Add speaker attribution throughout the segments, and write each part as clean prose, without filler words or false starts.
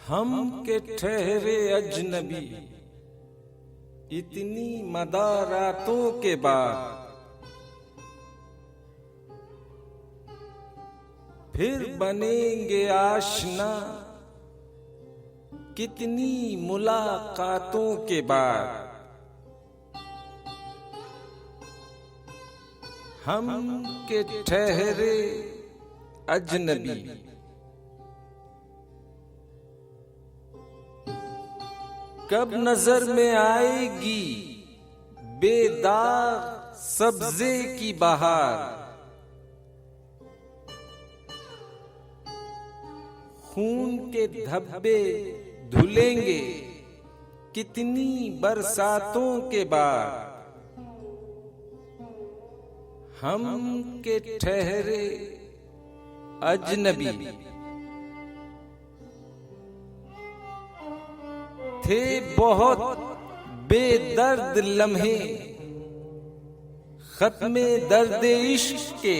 Speaker 1: हम के ठहरे अजनबी इतनी मदारातों के बाद, फिर बनेंगे आशना कितनी मुलाकातों के बाद। हम के ठहरे अजनबी कब नजर में आएगी बेदाग सब्जे की बहार। खून के धब्बे धुलेंगे कितनी बरसातों के बाद। हम के ठहरे अजनबी थे बहुत बेदर्द लम्हे खत्मे दर्द इश्क के।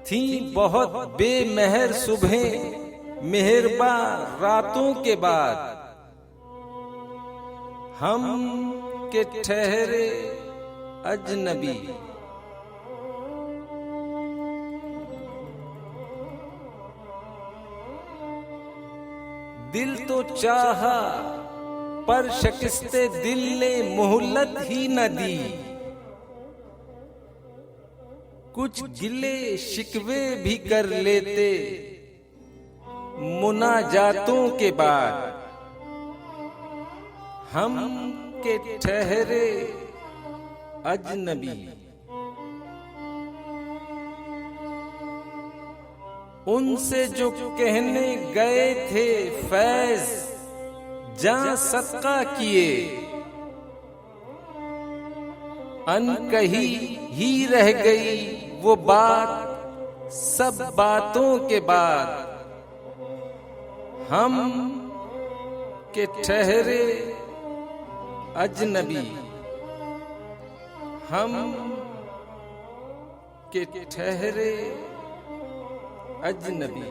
Speaker 1: थी बहुत बेमेहर सुबहें मेहरबा रातों के बाद। हम के ठहरे अजनबी दिल तो चाहा पर शिकस्ते दिल ने मोहलत ही न दी। कुछ गिले शिकवे भी कर लेते मुनाजातों के बाद। हम के ठहरे अजनबी उनसे जो कहने गए थे फैज जां सदका किए, अनकही ही रह गई वो बात सब बातों के बाद। हम के ठहरे अजनबी हम के ठहरे अजनबी।